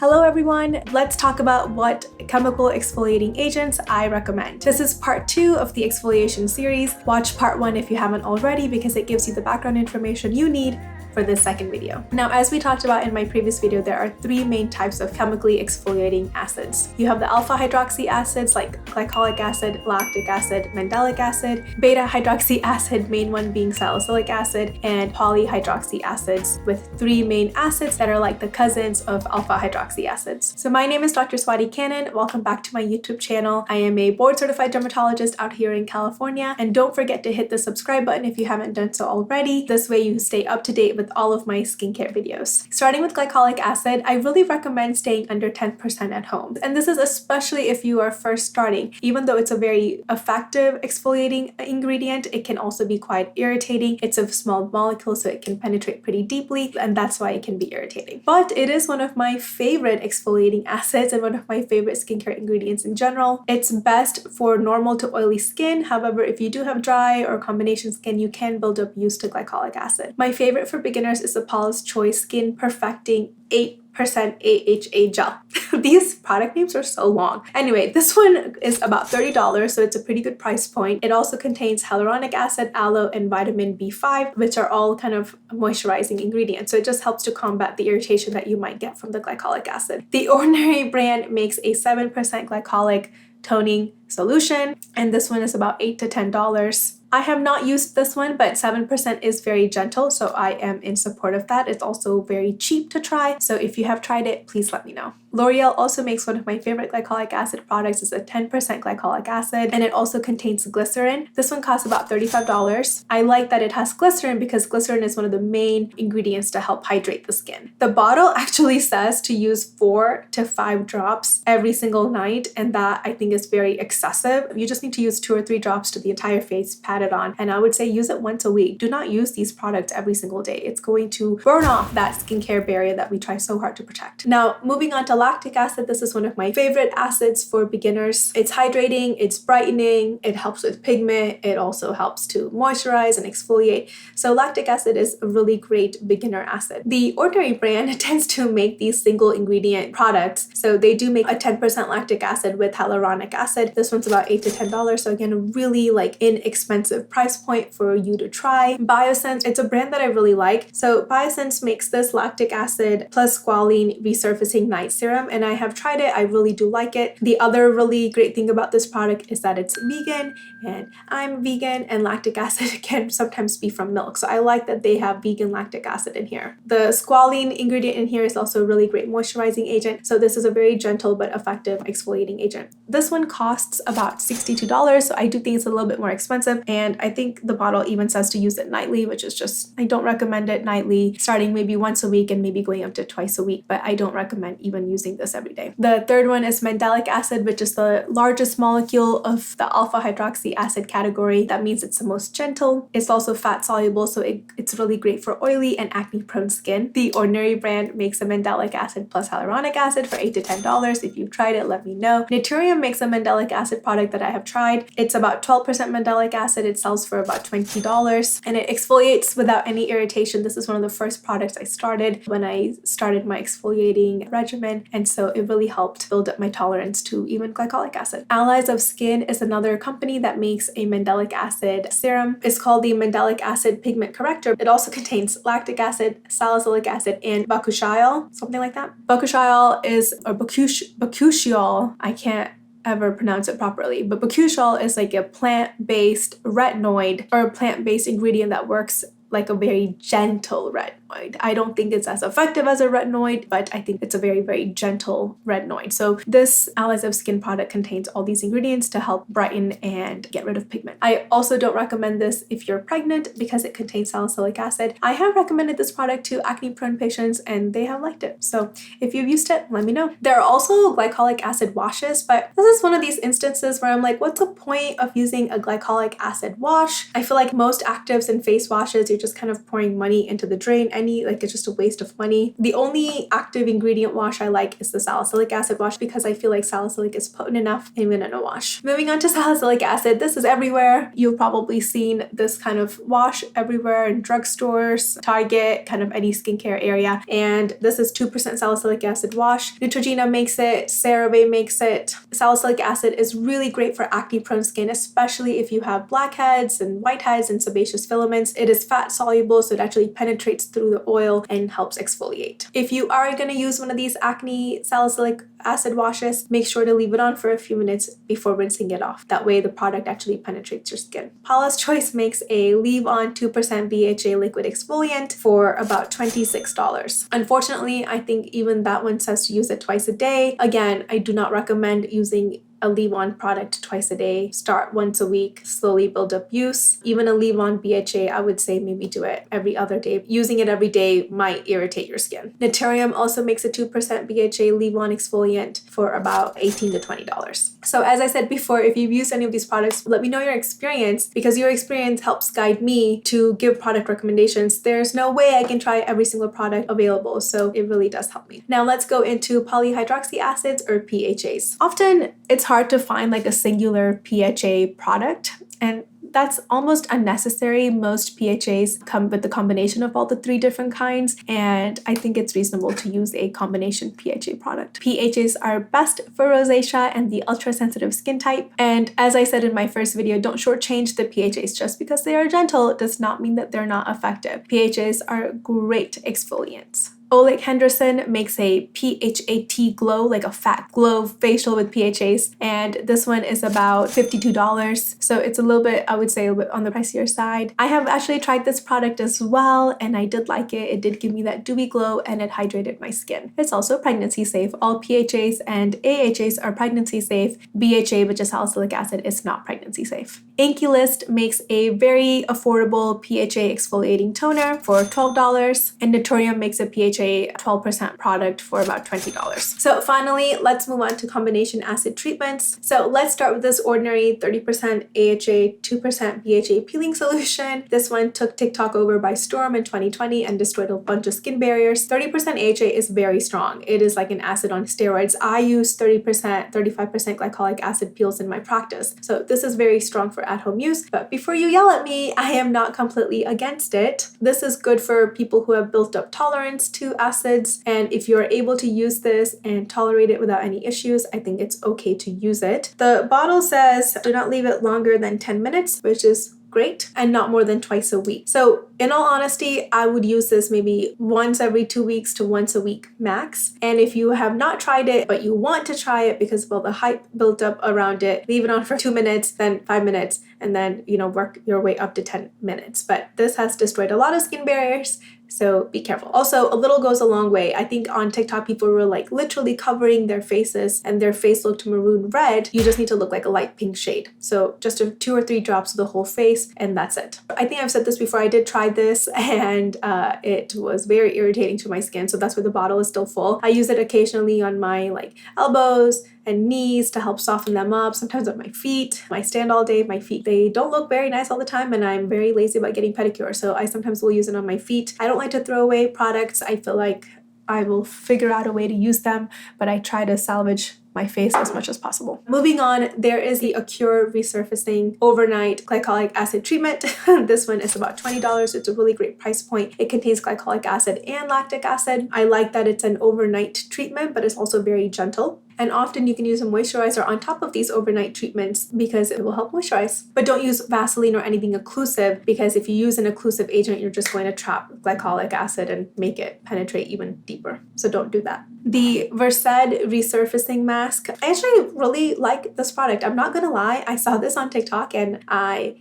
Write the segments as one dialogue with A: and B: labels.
A: Hello everyone, let's talk about what chemical exfoliating agents I recommend. This is part 2 of the exfoliation series. Watch part 1 if you haven't already because it gives you the background information you need for this second video. Now, as we talked about in my previous video, there are 3 main types of chemically exfoliating acids. You have the alpha hydroxy acids like glycolic acid, lactic acid, mandelic acid, beta hydroxy acid, main one being salicylic acid, and polyhydroxy acids, with 3 main acids that are like the cousins of alpha hydroxy acids. So my name is Dr. Swati Cannon. Welcome back to my YouTube channel. I am a board certified dermatologist out here in California, and don't forget to hit the subscribe button if you haven't done so already. This way you stay up to date with all of my skincare videos. Starting with glycolic acid, I really recommend staying under 10% at home. And this is especially if you are first starting. Even though it's a very effective exfoliating ingredient, it can also be quite irritating. It's a small molecule, so it can penetrate pretty deeply, and that's why it can be irritating. But it is one of my favorite exfoliating acids and one of my favorite skincare ingredients in general. It's best for normal to oily skin. However, if you do have dry or combination skin, you can build up used to glycolic acid. My favorite for beginners is the Paula's Choice Skin Perfecting 8% AHA gel. These product names are so long. Anyway, this one is about $30, so it's a pretty good price point. It also contains hyaluronic acid, aloe, and vitamin B5, which are all kind of moisturizing ingredients. So it just helps to combat the irritation that you might get from the glycolic acid. The Ordinary brand makes a 7% glycolic toning solution, and this one is about $8 to $10. I have not used this one, but 7% is very gentle, so I am in support of that. It's also very cheap to try, so if you have tried it, please let me know. L'Oreal also makes one of my favorite glycolic acid products. It's a 10% glycolic acid, and it also contains glycerin. This one costs about $35. I like that it has glycerin because glycerin is one of the main ingredients to help hydrate the skin. The bottle actually says to use 4 to 5 drops every single night, and that I think is very excessive. You just need to use 2 or 3 drops to the entire face, pat it on, and I would say use it once a week. Do not use these products every single day. It's going to burn off that skincare barrier that we try so hard to protect. Now, moving on to lactic acid, this is one of my favorite acids for beginners. It's hydrating, it's brightening, it helps with pigment, it also helps to moisturize and exfoliate. So lactic acid is a really great beginner acid. The Ordinary brand tends to make these single ingredient products. So they do make a 10% lactic acid with hyaluronic acid. This one's about $8 to $10. So again, a really inexpensive price point for you to try. Biosense, it's a brand that I really like. So Biosense makes this lactic acid plus squalene resurfacing night serum, and I have tried it. I really do like it. The other really great thing about this product is that it's vegan, and I'm vegan, and lactic acid can sometimes be from milk. So I like that they have vegan lactic acid in here. The squalene ingredient in here is also a really great moisturizing agent. So this is a very gentle but effective exfoliating agent. This one costs about $62, so I do think it's a little bit more expensive, and I think the bottle even says to use it nightly, which is just, I don't recommend it nightly, starting maybe once a week and maybe going up to twice a week, but I don't recommend even using this every day. The third one is Mandelic acid, which is the largest molecule of the alpha hydroxy acid category. That means it's the most gentle. It's also fat soluble, so it's really great for oily and acne prone skin. The Ordinary brand makes a Mandelic acid plus hyaluronic acid for $8 to $10. If you've tried it, let me know. Naturium makes a Mandelic acid product that I have tried. It's about 12% Mandelic acid. It sells for about $20, and it exfoliates without any irritation. This is one of the first products I started when I started my exfoliating regimen, and so it really helped build up my tolerance to even glycolic acid. Allies of Skin is another company that makes a Mandelic acid serum. It's called the Mandelic acid pigment corrector. It also contains lactic acid, salicylic acid, and bakuchiol, something like that. Bakuchiol is, or bakuchiol, I can't ever pronounce it properly, but bakuchiol is like a plant-based retinoid, or a plant-based ingredient that works like a very gentle retinoid. I don't think it's as effective as a retinoid, but I think it's a very, very gentle retinoid. So this Allies of Skin product contains all these ingredients to help brighten and get rid of pigment. I also don't recommend this if you're pregnant because it contains salicylic acid. I have recommended this product to acne prone patients and they have liked it. So if you've used it, let me know. There are also glycolic acid washes, but this is one of these instances where I'm like, what's the point of using a glycolic acid wash? I feel like most actives and face washes, you're just kind of pouring money into the drain any, like it's just a waste of money. The only active ingredient wash I like is the salicylic acid wash because I feel like salicylic is potent enough even in a wash. Moving on to salicylic acid, this is everywhere. You've probably seen this kind of wash everywhere in drugstores, Target, kind of any skincare area. And this is 2% salicylic acid wash. Neutrogena makes it, CeraVe makes it. Salicylic acid is really great for acne prone skin, especially if you have blackheads and whiteheads and sebaceous filaments. It is fat soluble, so it actually penetrates through the oil and helps exfoliate. If you are going to use one of these acne salicylic acid washes, make sure to leave it on for a few minutes before rinsing it off. That way the product actually penetrates your skin. Paula's Choice makes a leave-on 2% BHA liquid exfoliant for about $26. Unfortunately, I think even that one says to use it twice a day. Again, I do not recommend using a leave-on product twice a day. Start once a week, slowly build up use. Even a leave-on BHA, I would say maybe do it every other day. Using it every day might irritate your skin. Naturium also makes a 2% BHA leave-on exfoliant for about $18 to $20. So as I said before, if you've used any of these products, let me know your experience because your experience helps guide me to give product recommendations. There's no way I can try every single product available, so it really does help me. Now let's go into polyhydroxyacids or PHAs. Often it's hard to find like a singular PHA product, and that's almost unnecessary. Most PHAs come with the combination of all the 3 different kinds, and I think it's reasonable to use a combination PHA product. PHAs are best for rosacea and the ultra-sensitive skin type, and as I said in my first video, don't shortchange the PHAs. Just because they are gentle does not mean that they're not effective. PHAs are great exfoliants. Ole Henderson makes a PHAT glow, like a fat glow facial with PHAs, and this one is about $52. So it's a little bit, I would say, a little bit on the pricier side. I have actually tried this product as well, and I did like it. It did give me that dewy glow, and it hydrated my skin. It's also pregnancy safe. All PHAs and AHAs are pregnancy safe. BHA, which is salicylic acid, is not pregnancy safe. Inkylist makes a very affordable PHA exfoliating toner for $12, and Naturium makes a PHA 12% product for about $20. So finally, let's move on to combination acid treatments. So let's start with this ordinary 30% AHA, 2% BHA peeling solution. This one took TikTok over by storm in 2020 and destroyed a bunch of skin barriers. 30% AHA is very strong. It is like an acid on steroids. I use 30%, 35% glycolic acid peels in my practice. So this is very strong for at-home use. But before you yell at me, I am not completely against it. This is good for people who have built up tolerance to acids, and if you're able to use this and tolerate it without any issues, I think it's okay to use it. The bottle says do not leave it longer than 10 minutes, which is great, and not more than twice a week. So in all honesty, I would use this maybe once every 2 weeks to once a week max. And if you have not tried it, but you want to try it because of all the hype built up around it, leave it on for 2 minutes, then 5 minutes, and then, work your way up to 10 minutes. But this has destroyed a lot of skin barriers, so be careful. Also, a little goes a long way. I think on TikTok, people were like literally covering their faces and their face looked maroon red. You just need to look like a light pink shade. So just 2 or 3 drops of the whole face, and that's it. I think I've said this before. I did try this, and it was very irritating to my skin. So that's why the bottle is still full. I use it occasionally on my elbows and knees to help soften them up. Sometimes on my feet. I stand all day. My feet, they don't look very nice all the time, and I'm very lazy about getting pedicure. So I sometimes will use it on my feet. I don't like to throw away products. I feel like I will figure out a way to use them, but I try to salvage my face as much as possible. Moving on, there is the Acure Resurfacing Overnight Glycolic Acid Treatment. This one is about $20. It's a really great price point. It contains glycolic acid and lactic acid. I like that it's an overnight treatment, but it's also very gentle. And often you can use a moisturizer on top of these overnight treatments because it will help moisturize. But don't use Vaseline or anything occlusive, because if you use an occlusive agent, you're just going to trap glycolic acid and make it penetrate even deeper. So don't do that. The Versed Resurfacing Mask. I actually really like this product. I'm not gonna lie. I saw this on TikTok and I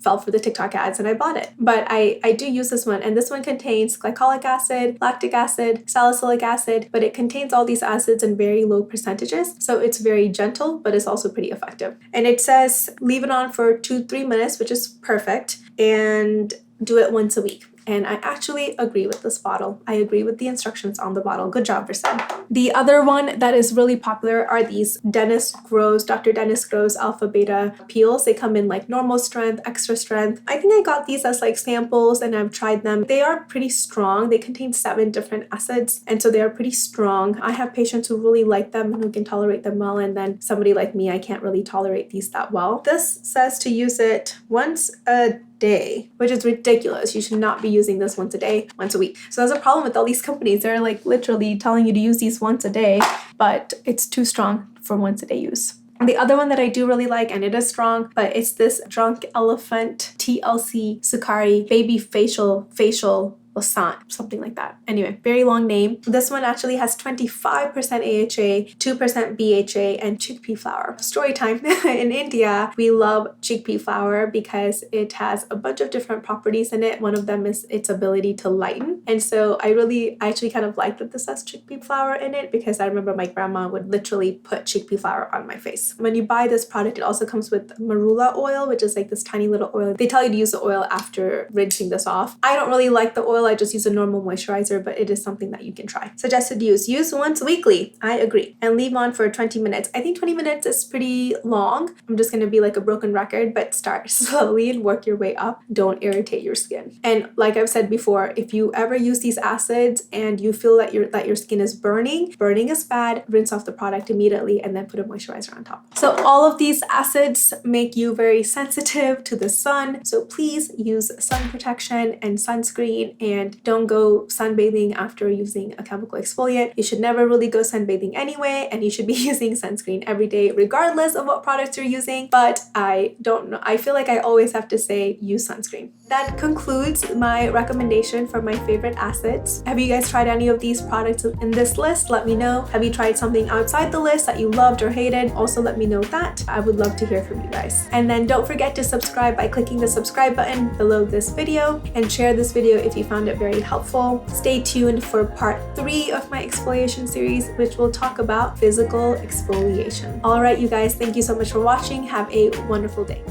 A: fell for the TikTok ads and I bought it. But I do use this one, and this one contains glycolic acid, lactic acid, salicylic acid, but it contains all these acids in very low percentages. So it's very gentle, but it's also pretty effective. And it says leave it on for 2-3 minutes, which is perfect, and do it once a week. And I actually agree with this bottle. I agree with the instructions on the bottle. Good job, Versed. The other one that is really popular are these Dr. Dennis Gross Alpha Beta peels. They come in like normal strength, extra strength. I think I got these as like samples and I've tried them. They are pretty strong. They contain 7 different acids, and so they are pretty strong. I have patients who really like them and who can tolerate them well, and then somebody like me, I can't really tolerate these that well. This says to use it once a day, which is ridiculous. You should not be using this once a day, once a week. So there's a problem with all these companies. They're like literally telling you to use these once a day, but it's too strong for once a day use. The other one that I do really like, and it is strong, but it's this Drunk Elephant TLC Sukari Baby Facial Lassant, something like that. Anyway, very long name. This one actually has 25% AHA, 2% BHA, and chickpea flour. Story time. In India, we love chickpea flour because it has a bunch of different properties in it. One of them is its ability to lighten. And so I actually kind of like that this has chickpea flour in it, because I remember my grandma would literally put chickpea flour on my face. When you buy this product, it also comes with marula oil, which is like this tiny little oil. They tell you to use the oil after rinsing this off. I don't really like the oil. I just use a normal moisturizer, but it is something that you can try. Suggested use once weekly. I agree. And leave on for 20 minutes. I think 20 minutes is pretty long. I'm just going to be like a broken record, but start slowly and work your way up. Don't irritate your skin. And like I've said before, if you ever use these acids and you feel that your skin is burning is bad, rinse off the product immediately and then put a moisturizer on top. So all of these acids make you very sensitive to the sun. So please use sun protection and sunscreen, and don't go sunbathing after using a chemical exfoliant. You should never really go sunbathing anyway, and you should be using sunscreen every day regardless of what products you're using. But I don't know. I feel like I always have to say use sunscreen. That concludes my recommendation for my favorite acids. Have you guys tried any of these products in this list? Let me know. Have you tried something outside the list that you loved or hated? Also let me know that. I would love to hear from you guys. And then don't forget to subscribe by clicking the subscribe button below this video, and share this video if you found it very helpful. Stay tuned for part 3 of my exfoliation series, which will talk about physical exfoliation. All right, you guys, thank you so much for watching. Have a wonderful day.